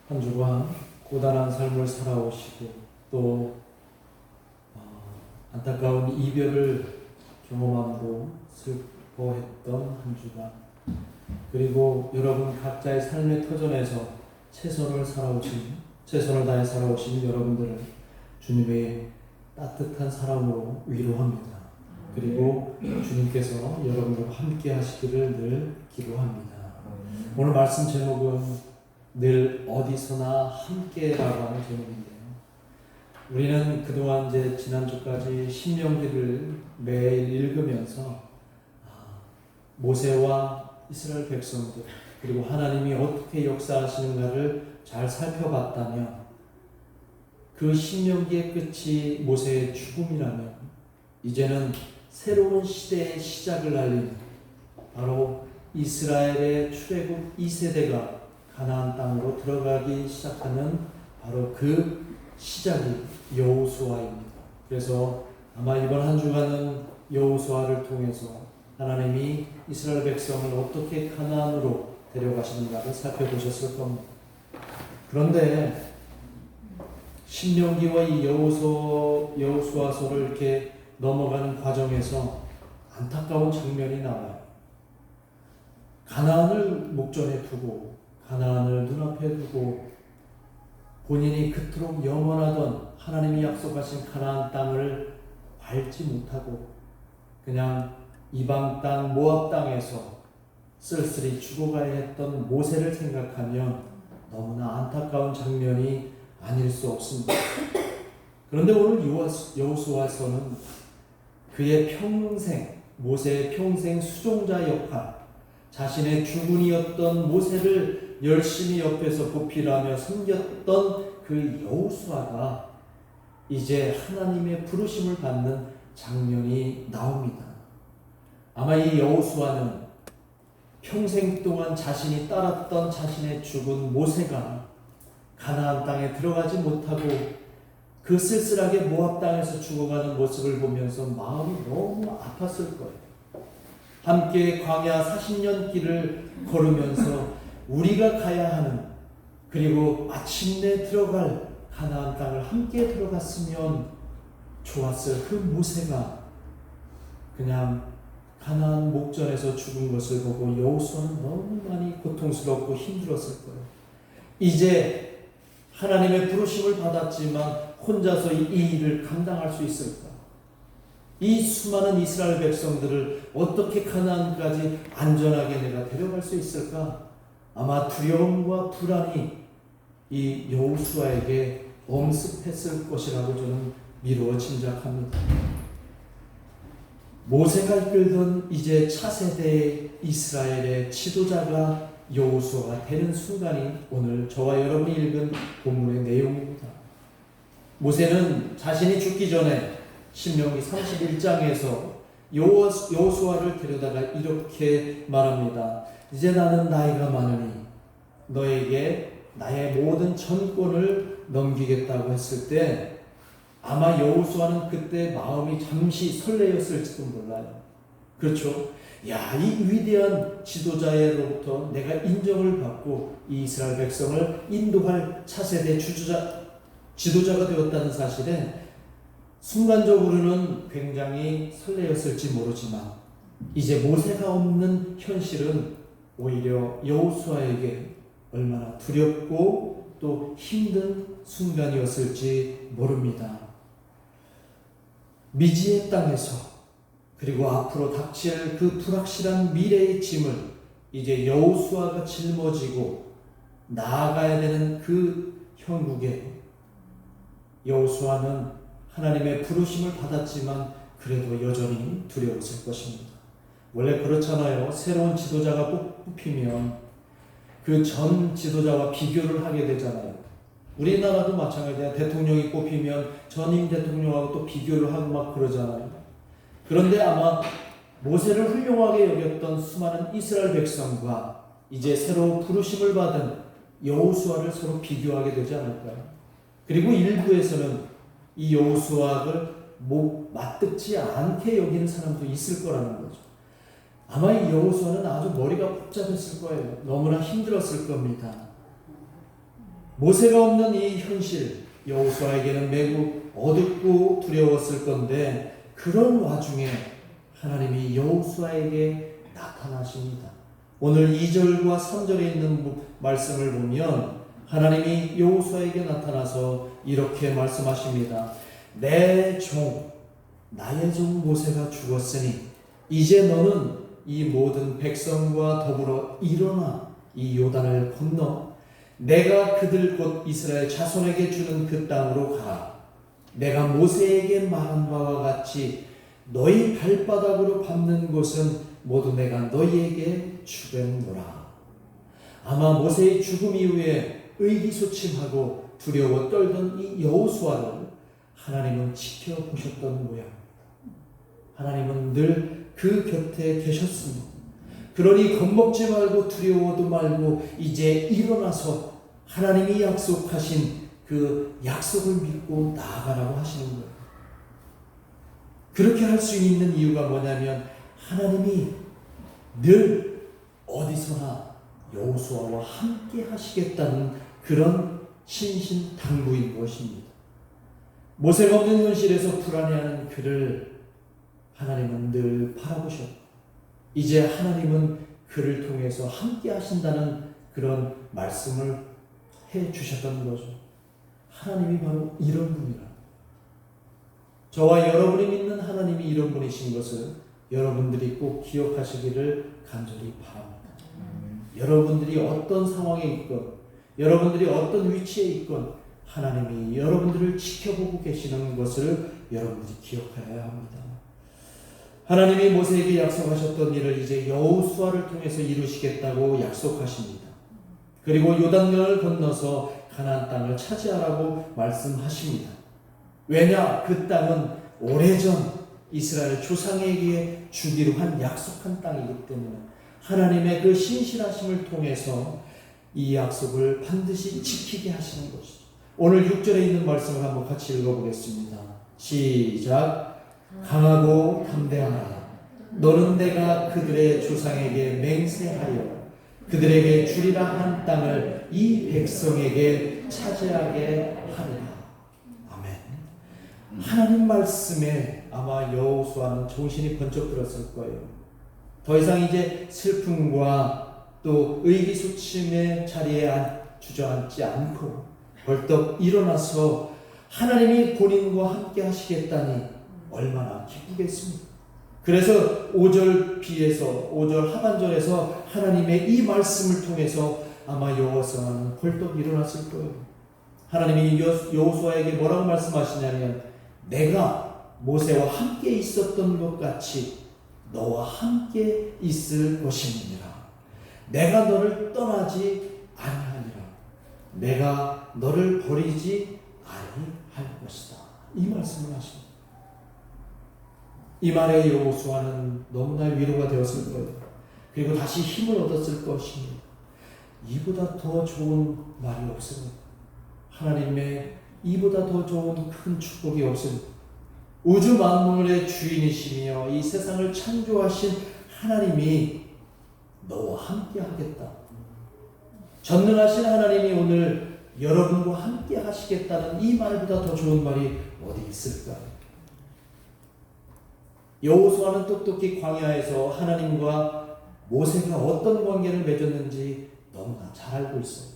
한 주간 고단한 삶을 살아오시고 또 안타까운 이별을 경험함으로 슬퍼했던 한 주간, 그리고 여러분 각자의 삶의 터전에서 최선을 다해 살아오신 여러분들을 주님의 따뜻한 사랑으로 위로합니다. 그리고 주님께서 여러분과 함께 하시기를 늘 기도합니다. 오늘 말씀 제목은 늘 어디서나 함께라고 하는 제목인데요. 우리는 그동안 지난주까지 신명기를 매일 읽으면서 모세와 이스라엘 백성들, 그리고 하나님이 어떻게 역사하시는가를 잘 살펴봤다면, 그 신명기의 끝이 모세의 죽음이라면 이제는 새로운 시대의 시작을 알리는 바로 이스라엘의 출애굽 2세대가 가나안 땅으로 들어가기 시작하는 바로 그 시작이 여호수아입니다. 그래서 아마 이번 한 주간은 여호수아를 통해서 하나님이 이스라엘 백성을 어떻게 가나안으로 데려가시는가를 살펴보셨을 겁니다. 그런데 신명기와 이 여호수아서를 이렇게 넘어가는 과정에서 안타까운 장면이 나와요. 가나안을 목전에 두고, 가나안을 눈앞에 두고 본인이 그토록 영원하던 하나님이 약속하신 가나안 땅을 밟지 못하고 그냥 이방 땅 모압 땅에서 쓸쓸히 죽어가야 했던 모세를 생각하면 너무나 안타까운 장면이 아닐 수 없습니다. 그런데 오늘 여호수아서는 그의 평생, 모세의 평생 수종자 역할, 자신의 주군이었던 모세를 열심히 옆에서 보필하며 섬겼던 그 여호수아가 이제 하나님의 부르심을 받는 장면이 나옵니다. 아마 이 여호수아는 평생 동안 자신이 따랐던 자신의 주군 모세가 가나안 땅에 들어가지 못하고 그 쓸쓸하게 모압 땅에서 죽어가는 모습을 보면서 마음이 너무 아팠을 거예요. 함께 광야 40년 길을 걸으면서 우리가 가야 하는, 그리고 마침내 들어갈 가나안 땅을 함께 들어갔으면 좋았을 그 모세가 그냥 가나안 목전에서 죽은 것을 보고 여호수아는 너무 많이 고통스럽고 힘들었을 거예요. 이제 하나님의 부르심을 받았지만 혼자서 이 일을 감당할 수 있을까? 이 수많은 이스라엘 백성들을 어떻게 가나안까지 안전하게 내가 데려갈 수 있을까? 아마 두려움과 불안이 이 여호수아에게 엄습했을 것이라고 저는 미루어 짐작합니다. 모세가 이끌던 이제 차세대의 이스라엘의 지도자가 여호수아가 되는 순간이 오늘 저와 여러분이 읽은 본문의 내용입니다. 모세는 자신이 죽기 전에 신명기 31장에서 여호수아를 데려다가 이렇게 말합니다. 이제 나는 나이가 많으니 너에게 나의 모든 전권을 넘기겠다고 했을 때 아마 여호수아는 그때 마음이 잠시 설레었을지도 몰라요. 그렇죠? 야, 이 위대한 지도자로부터 내가 인정을 받고 이 이스라엘 백성을 인도할 차세대 지도자가 되었다는 사실에 순간적으로는 굉장히 설레었을지 모르지만 이제 모세가 없는 현실은 오히려 여호수아에게 얼마나 두렵고 또 힘든 순간이었을지 모릅니다. 미지의 땅에서, 그리고 앞으로 닥칠 그 불확실한 미래의 짐을 이제 여호수아가 짊어지고 나아가야 되는 그 형국에 여호수아는 하나님의 부르심을 받았지만 그래도 여전히 두려웠을 것입니다. 원래 그렇잖아요. 새로운 지도자가 뽑히면 그 전 지도자와 비교를 하게 되잖아요. 우리나라도 마찬가지예요. 대통령이 뽑히면 전임 대통령하고 또 비교를 하고 막 그러잖아요. 그런데 아마 모세를 훌륭하게 여겼던 수많은 이스라엘 백성과 이제 새로 부르심을 받은 여호수아를 서로 비교하게 되지 않을까요? 그리고 일부에서는 이 여호수아를 맞듣지 않게 여기는 사람도 있을 거라는 거죠. 아마 이 여호수아는 아주 머리가 복잡했을 거예요. 너무나 힘들었을 겁니다. 모세가 없는 이 현실, 여호수아에게는 매우 어둡고 두려웠을 건데 그런 와중에 하나님이 여호수아에게 나타나십니다. 오늘 2절과 3절에 있는 말씀을 보면 하나님이 여호수아에게 나타나서 이렇게 말씀하십니다. 내 종, 나의 종 모세가 죽었으니 이제 너는 이 모든 백성과 더불어 일어나 이 요단을 건너 내가 그들 곧 이스라엘 자손에게 주는 그 땅으로 가라. 내가 모세에게 말한 바와 같이 너희 발바닥으로 밟는 곳은 모두 내가 너희에게 주겠노라. 아마 모세의 죽음 이후에 의기소침하고 두려워 떨던 이 여호수아를 하나님은 지켜보셨던 모양. 하나님은 늘 그 곁에 계셨습니다. 그러니 겁먹지 말고 두려워도 말고 이제 일어나서 하나님이 약속하신 그 약속을 믿고 나아가라고 하시는 거예요. 그렇게 할 수 있는 이유가 뭐냐면 하나님이 늘 어디서나 여호수아와 함께 하시겠다는 그런 신신당부인 것입니다. 모세가 없는 현실에서 불안해하는 그를 하나님은 늘 바라보셨고 이제 하나님은 그를 통해서 함께 하신다는 그런 말씀을 해 주셨던 거죠. 하나님이 바로 이런 분이라. 저와 여러분이 믿는 하나님이 이런 분이신 것을 여러분들이 꼭 기억하시기를 간절히 바랍니다. 여러분들이 어떤 상황에 있건 여러분들이 어떤 위치에 있건 하나님이 여러분들을 지켜보고 계시는 것을 여러분들이 기억해야 합니다. 하나님이 모세에게 약속하셨던 일을 이제 여호수아를 통해서 이루시겠다고 약속하십니다. 그리고 요단강을 건너서 가나안 땅을 차지하라고 말씀하십니다. 왜냐? 그 땅은 오래전 이스라엘 조상에게 주기로 한 약속한 땅이기 때문에 하나님의 그 신실하심을 통해서 이 약속을 반드시 지키게 하시는 것이죠. 오늘 6절에 있는 말씀을 한번 같이 읽어보겠습니다. 시작. 강하고 담대하라. 너는 내가 그들의 조상에게 맹세하여 그들에게 주리라 한 땅을 이 백성에게 차지하게 하리라. 아멘. 하나님 말씀에 아마 여호수아는 정신이 번쩍 들었을 거예요. 더 이상 이제 슬픔과 또 의기소침의 자리에 주저앉지 않고 벌떡 일어나서 하나님이 본인과 함께 하시겠다니 얼마나 기쁘겠습니까? 그래서 5절 뒤에서 5절 하반절에서 하나님의 이 말씀을 통해서 아마 여호수아는 벌떡 일어났을 거예요. 하나님이 여호수아에게 뭐라고 말씀하시냐면 내가 모세와 함께 있었던 것 같이 너와 함께 있을 것이니라. 내가 너를 떠나지 아니하니라. 내가 너를 버리지 아니할 것이다. 이 말씀을 하십니다. 이 말에 여호수아는 너무나 위로가 되었을 거예요. 그리고 다시 힘을 얻었을 것입니다. 이보다 더 좋은 말이 없습니다. 하나님의 이보다 더 좋은 큰 축복이 없습니다. 우주 만물의 주인이시며 이 세상을 창조하신 하나님이 너와 함께 하겠다. 전능하신 하나님이 오늘 여러분과 함께 하시겠다는 이 말보다 더 좋은 말이 어디 있을까요? 여호수아는 똑똑히 광야에서 하나님과 모세가 어떤 관계를 맺었는지 너무나 잘 알고 있어요.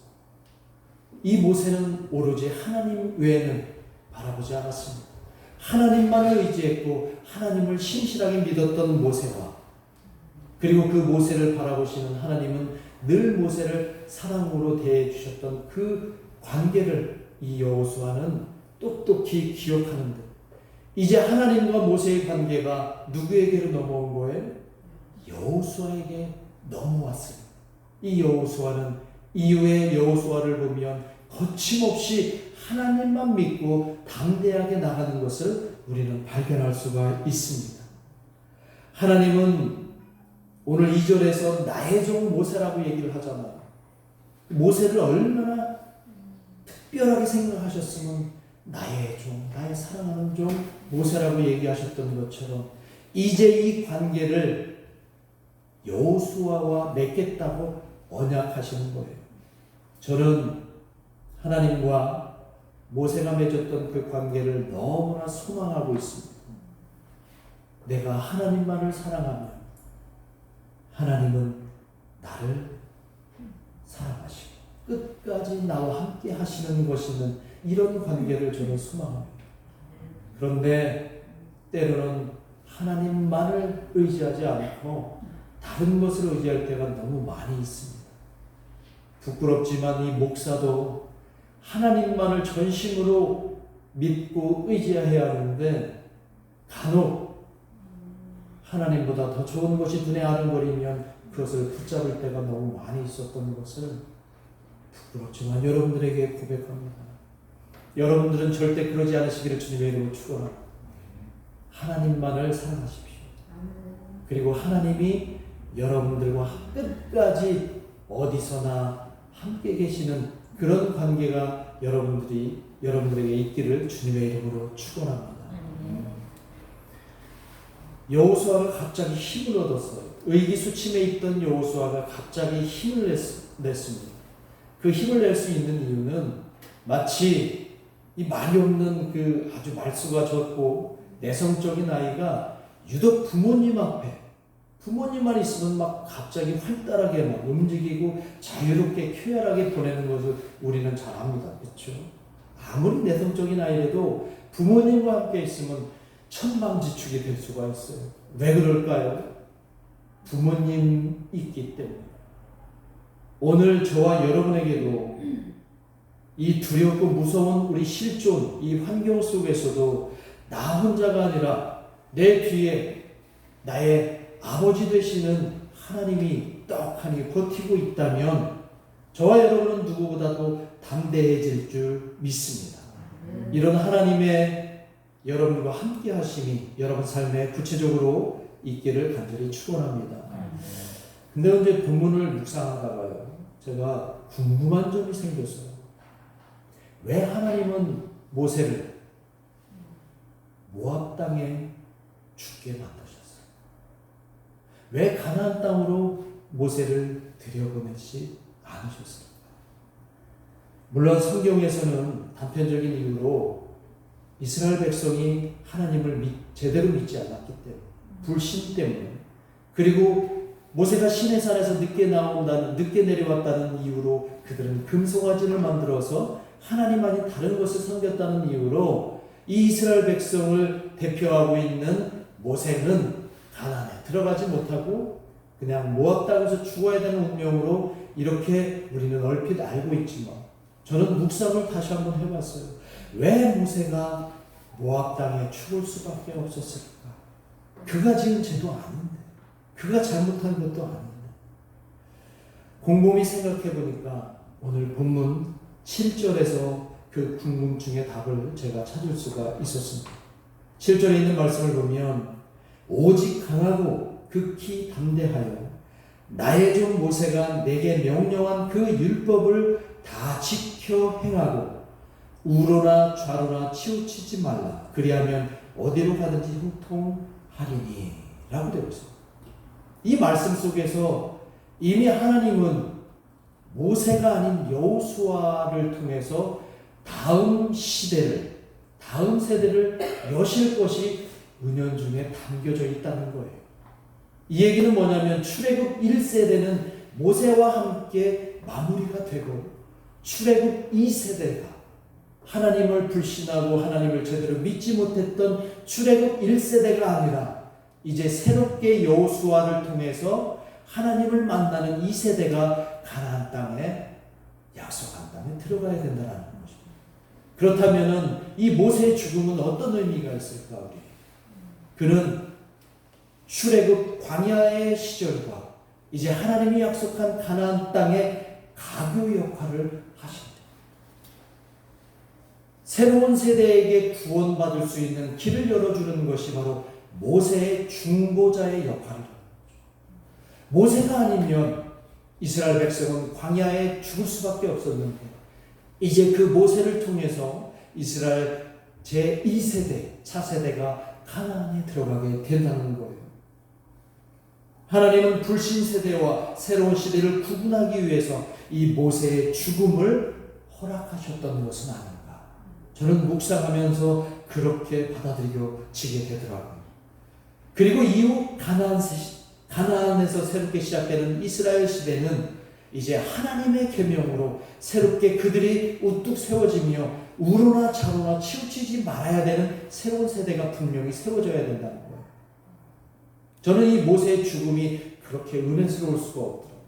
이 모세는 오로지 하나님 외에는 바라보지 않았습니다. 하나님만을 의지했고 하나님을 신실하게 믿었던 모세와 그리고 그 모세를 바라보시는 하나님은 늘 모세를 사랑으로 대해 주셨던 그 관계를 이 여호수아는 똑똑히 기억하는데 이제 하나님과 모세의 관계가 누구에게로 넘어온 거예요? 여호수아에게 넘어왔어요. 이 여호수아는 이후의 여호수아를 보면 거침없이 하나님만 믿고 담대하게 나가는 것을 우리는 발견할 수가 있습니다. 하나님은 오늘 2절에서 나의 종 모세라고 얘기를 하잖아요. 모세를 얼마나 특별하게 생각하셨으면 나의 종, 나의 사랑하는 종 모세라고 얘기하셨던 것처럼 이제 이 관계를 여호수아와 맺겠다고 언약하시는 거예요. 저는 하나님과 모세가 맺었던 그 관계를 너무나 소망하고 있습니다. 내가 하나님만을 사랑하면 하나님은 나를 사랑하시고 끝까지 나와 함께 하시는 것이는 이런 관계를 저는 소망합니다. 그런데 때로는 하나님만을 의지하지 않고 다른 것을 의지할 때가 너무 많이 있습니다. 부끄럽지만 이 목사도 하나님만을 전심으로 믿고 의지해야 하는데 간혹 하나님보다 더 좋은 것이 눈에 아른거리면 그것을 붙잡을 때가 너무 많이 있었던 것을 부끄럽지만 여러분들에게 고백합니다. 여러분들은 절대 그러지 않으시기를 주님의 이름으로 축원합니다. 하나님만을 사랑하십시오. 그리고 하나님이 여러분들과 끝까지 어디서나 함께 계시는 그런 관계가 여러분들에게 있기를 주님의 이름으로 축원합니다. 여호수아가 갑자기 힘을 얻었어요. 의기소침해 있던 여호수아가 갑자기 힘을 냈습니다. 그 힘을 낼 수 있는 이유는 마치 이 말이 없는 그 아주 말수가 적고 내성적인 아이가 유독 부모님만 있으면 막 갑자기 활달하게 막 움직이고 자유롭게 쾌활하게 보내는 것을 우리는 잘 압니다. 그렇죠? 아무리 내성적인 아이라도 부모님과 함께 있으면 천방지축이 될 수가 있어요. 왜 그럴까요? 부모님 있기 때문에. 오늘 저와 여러분에게도 이 두렵고 무서운 우리 실존, 이 환경 속에서도 나 혼자가 아니라 내 뒤에 나의 아버지 되시는 하나님이 떡하니 버티고 있다면 저와 여러분은 누구보다도 담대해질 줄 믿습니다. 이런 하나님의 여러분과 함께 하심이 여러분 삶에 구체적으로 있기를 간절히 축원합니다. 근데 이제 본문을 묵상하다가요, 제가 궁금한 점이 생겼어요. 왜 하나님은 모세를 모압 땅에 죽게 만드셨어요? 왜 가나안 땅으로 모세를 들여보내지 않으셨습니까? 물론 성경에서는 단편적인 이유로 이스라엘 백성이 하나님을 제대로 믿지 않았기 때문에, 불신 때문에, 그리고 모세가 시내산에서 늦게 내려왔다는 이유로 그들은 금송아지를 만들어서 하나님 아닌 다른 것을 섬겼다는 이유로 이 이스라엘 백성을 대표하고 있는 모세는 가나안에 들어가지 못하고 그냥 모압 땅에서 죽어야 되는 운명으로 이렇게 우리는 얼핏 알고 있지만, 저는 묵상을 다시 한번 해봤어요. 왜 모세가 모압 땅에 죽을 수밖에 없었을까? 그가 지은 죄도 아닌데, 그가 잘못한 것도 아닌데. 곰곰이 생각해 보니까 오늘 본문 7절에서 그 궁금증의 답을 제가 찾을 수가 있었습니다. 7절에 있는 말씀을 보면 오직 강하고 극히 담대하여 나의 종 모세가 내게 명령한 그 율법을 다 지켜 행하고 우로나 좌로나 치우치지 말라. 그리하면 어디로 가든지 형통하리니 라고 되어 있습니다. 이 말씀 속에서 이미 하나님은 모세가 아닌 여호수아를 통해서 다음 세대를 여실 것이 은연중에 담겨져 있다는 거예요. 이 얘기는 뭐냐면 출애굽 1세대는 모세와 함께 마무리가 되고 출애굽 2세대가 하나님을 불신하고 하나님을 제대로 믿지 못했던 출애굽 1세대가 아니라 이제 새롭게 여호수아를 통해서 하나님을 만나는 2세대가 가나안 땅에, 약속한 땅에 들어가야 된다는 것입니다. 그렇다면 이 모세의 죽음은 어떤 의미가 있을까? 우리 그는 출애굽 광야의 시절과 이제 하나님이 약속한 가나안 땅의 가교 역할을 하십니다. 새로운 세대에게 구원받을 수 있는 길을 열어주는 것이 바로 모세의 중보자의 역할이다. 모세가 아니면 이스라엘 백성은 광야에 죽을 수밖에 없었는데 이제 그 모세를 통해서 이스라엘 제2세대, 차세대가 가나안에 들어가게 된다는 거예요. 하나님은 불신 세대와 새로운 시대를 구분하기 위해서 이 모세의 죽음을 허락하셨던 것은 아닌가. 저는 묵상하면서 그렇게 받아들여지게 되더라고요. 그리고 이후 가나안에서 새롭게 시작되는 이스라엘 시대는 이제 하나님의 계명으로 새롭게 그들이 우뚝 세워지며 우로나 좌로나 치우치지 말아야 되는 새로운 세대가 분명히 세워져야 된다는 거예요. 저는 이 모세의 죽음이 그렇게 은혜스러울 수가 없더라고요.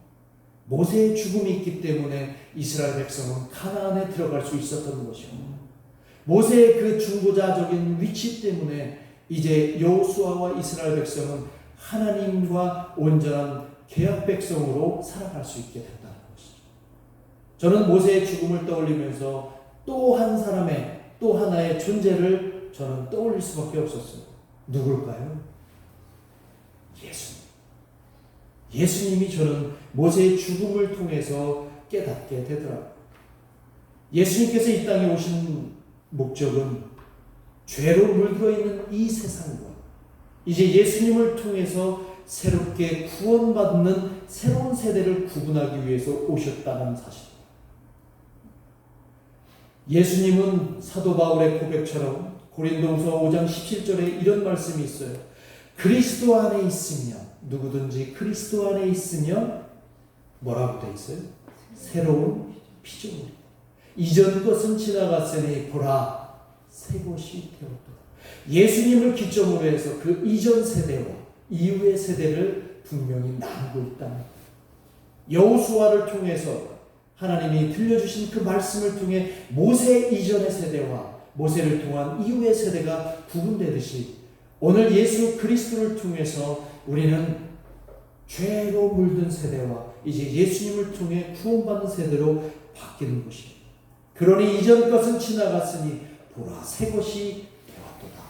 모세의 죽음이 있기 때문에 이스라엘 백성은 가나안에 들어갈 수 있었던 것이고, 모세의 그 중보자적인 위치 때문에 이제 여호수아와 이스라엘 백성은 하나님과 온전한 계약 백성으로 살아갈 수 있게 된다는 것이죠. 저는 모세의 죽음을 떠올리면서 또 한 사람의, 또 하나의 존재를 저는 떠올릴 수밖에 없었어요. 누굴까요? 예수님. 예수님이 저는 모세의 죽음을 통해서 깨닫게 되더라고요. 예수님께서 이 땅에 오신 목적은 죄로 물들어 있는 이 세상과 이제 예수님을 통해서 새롭게 구원받는 새로운 세대를 구분하기 위해서 오셨다는 사실입니다. 예수님은 사도 바울의 고백처럼 고린도후서 5장 17절에 이런 말씀이 있어요. 그리스도 안에 있으면, 누구든지 그리스도 안에 있으면 뭐라고 되어 있어요? 새로운 피조물이다. 이전 것은 지나갔으니 보라 새 것이 되었도다. 예수님을 기점으로 해서 그 이전 세대와 이후의 세대를 분명히 나누고 있다. 여호수아를 통해서 하나님이 들려주신 그 말씀을 통해 모세 이전의 세대와 모세를 통한 이후의 세대가 구분되듯이 오늘 예수 그리스도를 통해서 우리는 죄로 물든 세대와 이제 예수님을 통해 구원받는 세대로 바뀌는 것입니다. 그러니 이전 것은 지나갔으니 보라 새 것이 되었도다.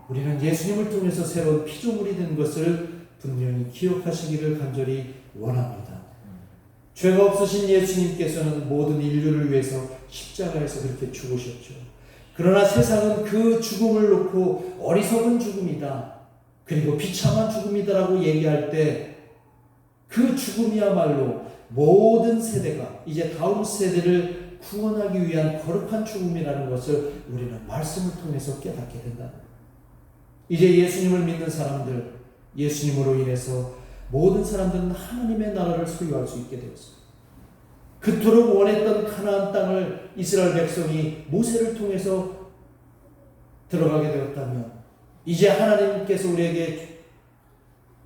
우리는 예수님을 통해서 새로운 피조물이 된 것을 분명히 기억하시기를 간절히 원합니다. 죄가 없으신 예수님께서는 모든 인류를 위해서 십자가에서 그렇게 죽으셨죠. 그러나 세상은 그 죽음을 놓고 어리석은 죽음이다, 그리고 비참한 죽음이다라고 얘기할 때 그 죽음이야말로 모든 세대가 이제 다음 세대를 구원하기 위한 거룩한 죽음이라는 것을 우리는 말씀을 통해서 깨닫게 된다. 이제 예수님을 믿는 사람들, 예수님으로 인해서 모든 사람들은 하나님의 나라를 소유할 수 있게 되었습니다. 그토록 원했던 가나안 땅을 이스라엘 백성이 모세를 통해서 들어가게 되었다면 이제 하나님께서 우리에게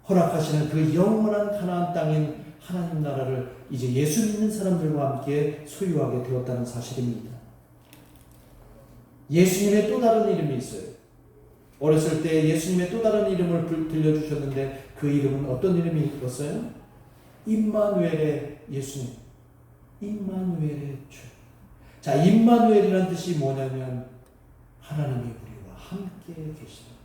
허락하시는 그 영원한 가나안 땅인 하나님 나라를 이제 예수 믿는 사람들과 함께 소유하게 되었다는 사실입니다. 예수님의 또 다른 이름이 있어요. 어렸을 때 예수님의 또 다른 이름을 들려주셨는데 그 이름은 어떤 이름이었어요? 임마누엘의 예수님. 임마누엘의 주. 자, 임마누엘이라는 뜻이 뭐냐면 하나님이 우리와 함께 계시다.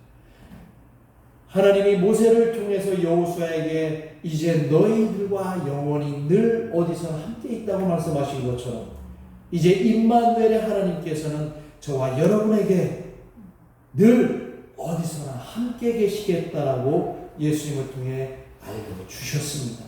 하나님이 모세를 통해서 여호수아에게 이제 너희들과 영원히 늘 어디서 함께 있다고 말씀하신 것처럼 이제 임마누엘의 하나님께서는 저와 여러분에게 늘 어디서나 함께 계시겠다라고 예수님을 통해 알려주셨습니다.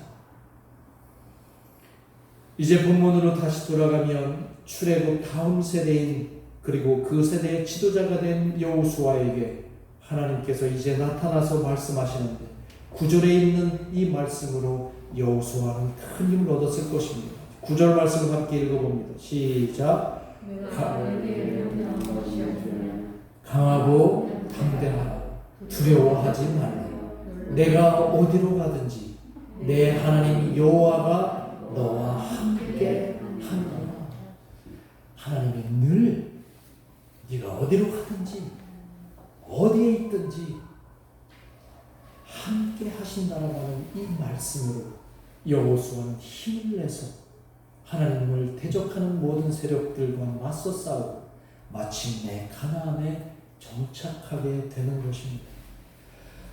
이제 본문으로 다시 돌아가면 출애굽 다음 세대인 그리고 그 세대의 지도자가 된 여호수아에게 하나님께서 이제 나타나서 말씀하시는데 9절에 있는 이 말씀으로 여호수아는 큰 힘을 얻었을 것입니다. 9절 말씀을 함께 읽어봅니다. 시작. 강하고 담대하라. 두려워하지 말라. 내가 어디로 가든지 내 하나님 여호와가 너와 함께 하노라. 하나님이 늘 네가 어디로 가든지 어디에 있든지 함께 하신다라는 이 말씀으로 여호수아는 힘을 내서 하나님을 대적하는 모든 세력들과 맞서 싸우고 마침내 가나안에 정착하게 되는 것입니다.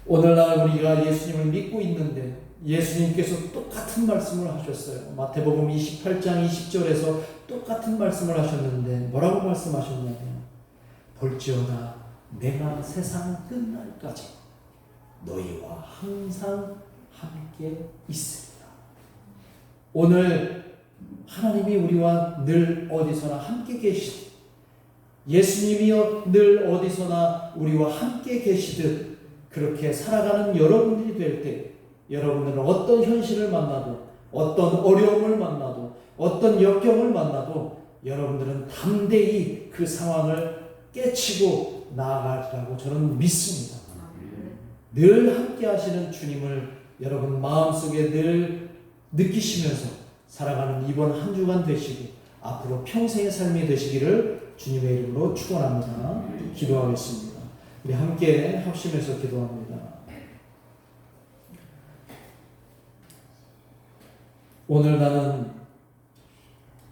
오늘날 우리가 예수님을 믿고 있는데 예수님께서 똑같은 말씀을 하셨어요. 마태복음 28장 20절에서 똑같은 말씀을 하셨는데 뭐라고 말씀하셨냐면 볼지어다 내가 세상 끝날까지 너희와 항상 함께 있습니다. 오늘 하나님이 우리와 늘 어디서나 함께 계시듯, 예수님이여 늘 어디서나 우리와 함께 계시듯 그렇게 살아가는 여러분들이 될 때, 여러분들은 어떤 현실을 만나도, 어떤 어려움을 만나도, 어떤 역경을 만나도 여러분들은 담대히 그 상황을 깨치고 나아가리라고 저는 믿습니다. 늘 함께 하시는 주님을 여러분 마음속에 늘 느끼시면서 살아가는 이번 한 주간 되시고 앞으로 평생의 삶이 되시기를 주님의 이름으로 축원합니다. 기도하겠습니다. 우리 함께 합심해서 기도합니다. 오늘 나는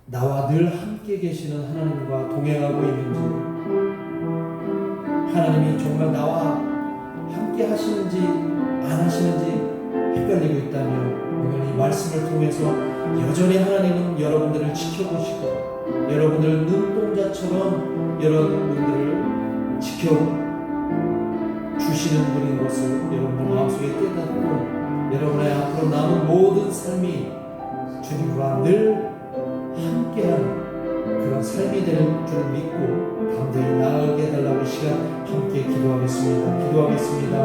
나와 늘 함께 계시는 하나님과 동행하고 있는지, 하나님이 정말 나와 함께 하시는지 안 하시는지 헷갈리고 있다면 오늘 이 말씀을 통해서 여전히 하나님은 여러분들을 지켜보시고 여러분들 눈동자처럼 여러분들을 지켜주시는 분인 것을 여러분들 마음속에 깨닫고 여러분의 앞으로 남은 모든 삶이 주님과 늘 함께하는 그런 삶이 되는 줄 믿고 담대히 나아가게 해달라고 이 시간 함께 기도하겠습니다.